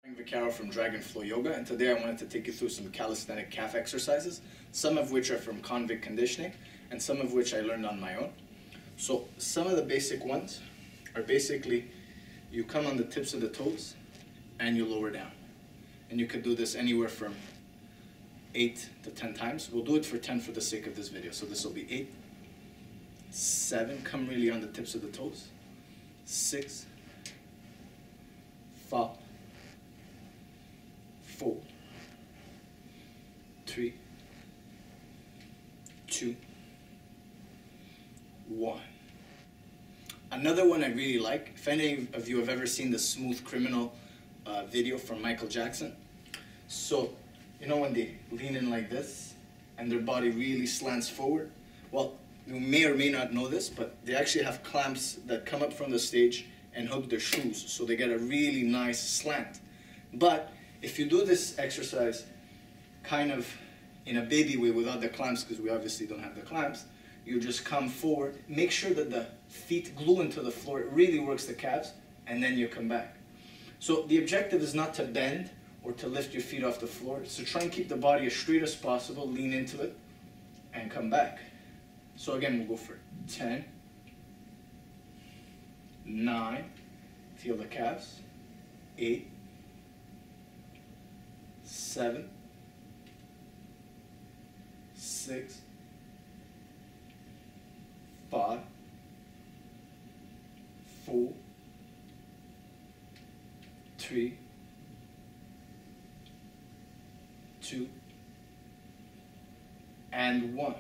Convict from Dragonflow Yoga, and today I wanted to take you through some calisthenic calf exercises, some of which are from Convict conditioning and some of which I learned on my own. So some of the basic ones are basically you come on the tips of the toes and you lower down, and you could do this anywhere from 8 to 10 times. We'll do it for 10 for the sake of this video. So this will be 8, 7, come really on the tips of the toes, 6, 5, 4, 3, 2, 1. Another one I really like, if any of you have ever seen the Smooth Criminal video from Michael Jackson. So, you know when they lean in like this and their body really slants forward? Well, you may or may not know this, but they actually have clamps that come up from the stage and hook their shoes, so they get a really nice slant. But if you do this exercise kind of in a baby way without the clamps, because we obviously don't have the clamps, you just come forward, make sure that the feet glue into the floor, it really works the calves, and then you come back. So the objective is not to bend or to lift your feet off the floor, so try and keep the body as straight as possible, lean into it, and come back. So again, we'll go for 10, 9, feel the calves, 8, 7, 6, 5, 4, 3, 2, and 1.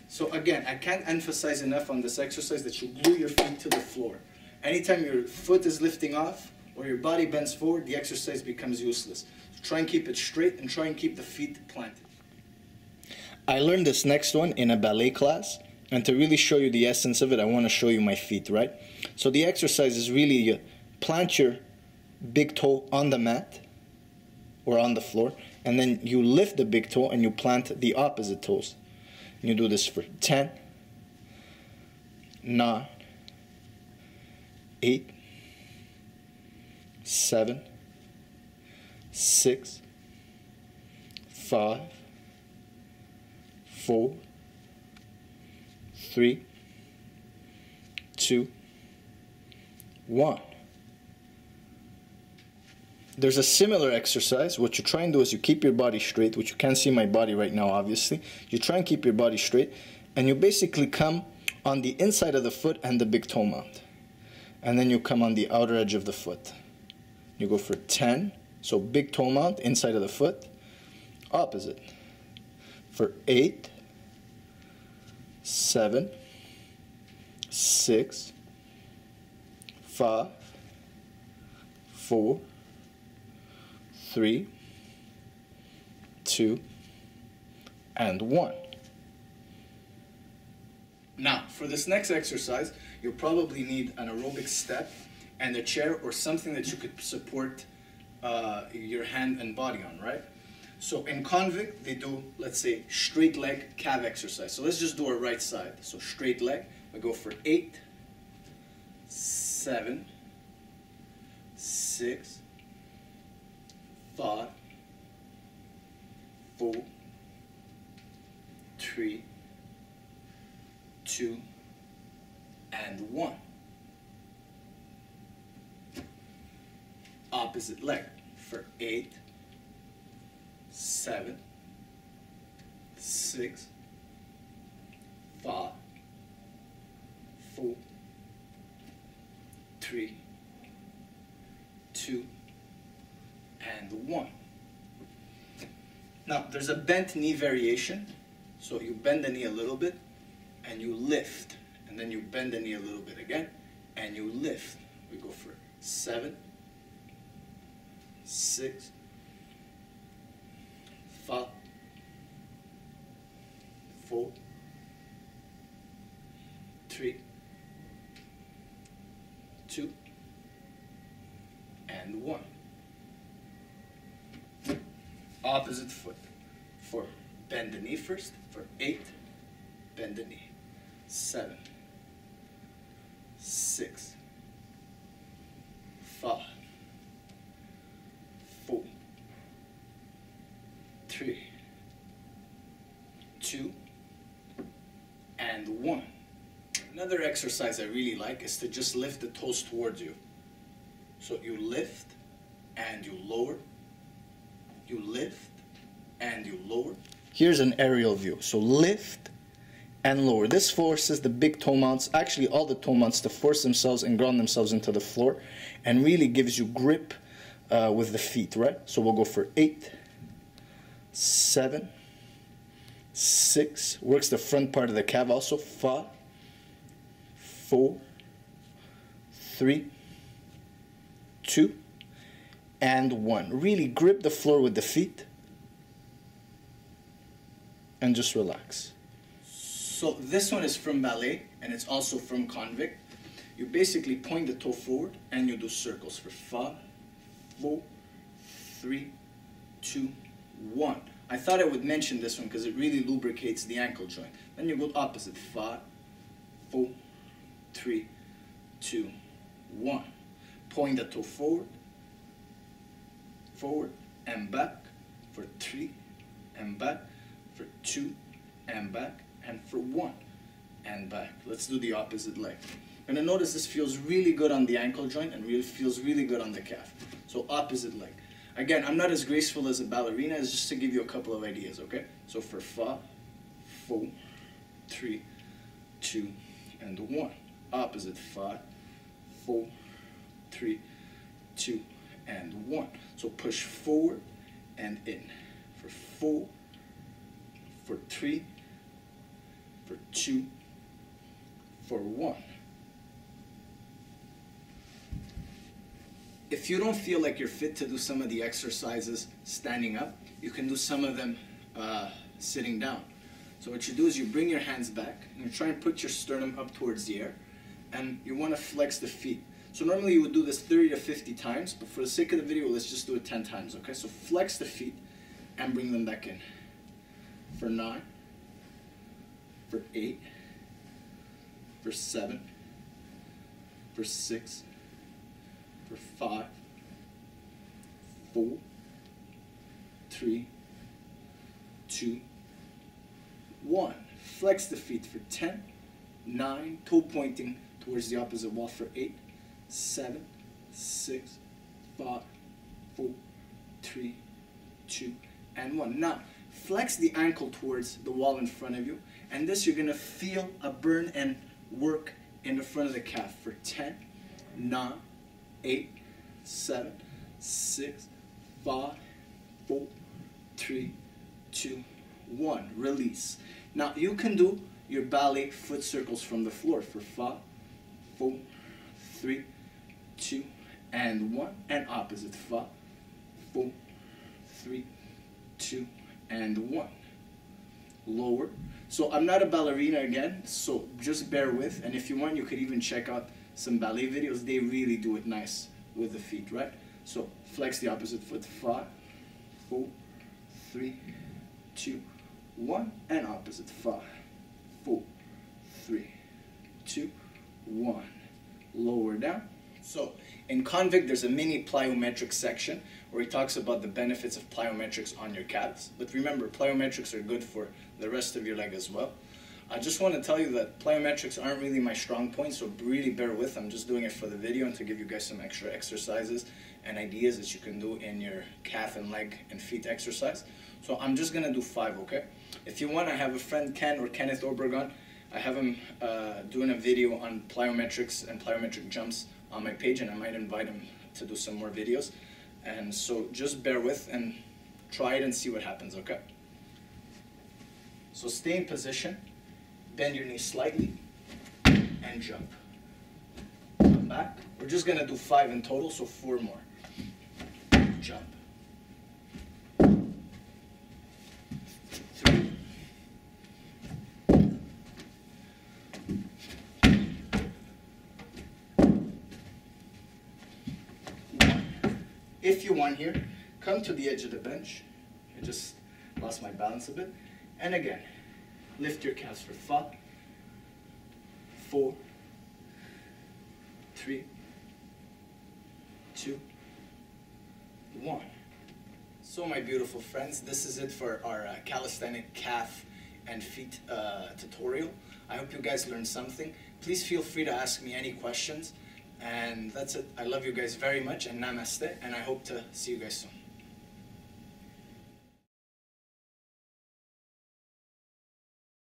So again, I can't emphasize enough on this exercise that you glue your feet to the floor. Anytime your foot is lifting off or your body bends forward, the exercise becomes useless. So try and keep it straight and try and keep the feet planted. I learned this next one in a ballet class, and to really show you the essence of it, I want to show you my feet, right? So the exercise is really you plant your big toe on the mat or on the floor, and then you lift the big toe and you plant the opposite toes. You do this for 10, 9, 8, 7, 6, 5, 4, 3, 2, 1. There's a similar exercise. What you try and do is you keep your body straight, which you can't see my body right now, obviously. You try and keep your body straight, and you basically come on the inside of the foot and the big toe mount. And then you come on the outer edge of the foot. You go for 10, so big toe mount, inside of the foot, opposite. For 8, 7, 6, 5, 4, 3, 2, and 1. Now, for this next exercise, you'll probably need an aerobic step and a chair or something that you could support your hand and body on, right? So in Convict, they do, let's say, straight leg calf exercise. So let's just do our right side. So straight leg, we go for 8, 7, 6, 5, 4, 3, 2, and 1. Opposite leg for 8, 7, 6, 5, 4, 3, 2, and 1. Now, there's a bent knee variation. So you bend the knee a little bit, and you lift. And then you bend the knee a little bit again, and you lift. We go for 7, 6, 5, 4, 3, 2, and 1. Opposite foot. For bend the knee first. For 8, bend the knee. 7, 6, 5, 3, 2, and 1. Another exercise I really like is to just lift the toes towards you. So you lift and you lower, you lift and you lower. Here's an aerial view. So lift and lower. This forces the big toe mounts, actually all the toe mounts, to force themselves and ground themselves into the floor, and really gives you grip with the feet, right? So we'll go for 8, 7, 6, works the front part of the calf also, 5, 4, 3, 2, and 1. Really grip the floor with the feet and just relax. So this one is from ballet and it's also from Convict. You basically point the toe forward and you do circles for 5, 4, 3, 2, 1. I thought I would mention this one because it really lubricates the ankle joint. Then you go opposite, 5, 4, 3, 2, 1. Point the toe forward, forward and back for 3 and back for 2 and back and for 1 and back. Let's do the opposite leg. You're gonna notice this feels really good on the ankle joint and really feels really good on the calf. So opposite leg. Again, I'm not as graceful as a ballerina, it's just to give you a couple of ideas, okay? So for 5, 4, 3, 2, and 1. Opposite, 5, 4, 3, 2, and 1. So push forward and in. For 4, for 3, for 2, for 1. If you don't feel like you're fit to do some of the exercises standing up, you can do some of them sitting down. So what you do is you bring your hands back and you try and put your sternum up towards the air, and you want to flex the feet. So normally you would do this 30 to 50 times, but for the sake of the video, let's just do it 10 times, okay? So flex the feet and bring them back in. For 9, for 8, for 7, for 6, for 5, 4, 3, 2, 1. Flex the feet for 10, 9, toe pointing towards the opposite wall for 8, 7, 6, 5, 4, 3, 2, and 1. Now, flex the ankle towards the wall in front of you, and this you're going to feel a burn and work in the front of the calf for 10, 9, 8, 7, 6, 5, 4, 3, 2, 1. Release. Now you can do your ballet foot circles from the floor for 5, 4, 3, 2, and 1. And opposite, 5, 4, 3, 2, and 1. Lower. So I'm not a ballerina again, so just bear with. And if you want, you could even check out some ballet videos. They really do it nice with the feet, right? So flex the opposite foot, 5, 4, 3, 2, 1, and opposite, 5, 4, 3, 2, 1. Lower down. So in Convict, there's a mini plyometrics section where he talks about the benefits of plyometrics on your calves. But remember, plyometrics are good for the rest of your leg as well. I just want to tell you that plyometrics aren't really my strong point, so really bear with. I'm just doing it for the video and to give you guys some extra exercises and ideas that you can do in your calf and leg and feet exercise. So I'm just going to do 5, okay? If you want, I have a friend, Ken or Kenneth Obregon. I have him doing a video on plyometrics and plyometric jumps on my page, and I might invite him to do some more videos. And so just bear with and try it and see what happens, okay? So stay in position. Bend your knees slightly, and jump. Come back. We're just going to do 5 in total, so 4 more. Jump. 3. 1. If you want here, come to the edge of the bench. I just lost my balance a bit. And again, lift your calves for 5, 4, 3, 2, 1. So So my beautiful friends, this is it for our calisthenic calf and feet tutorial. I hope you guys learned something. Please feel free to ask me any questions. And that's it. I love you guys very much, and namaste, and I hope to see you guys soon.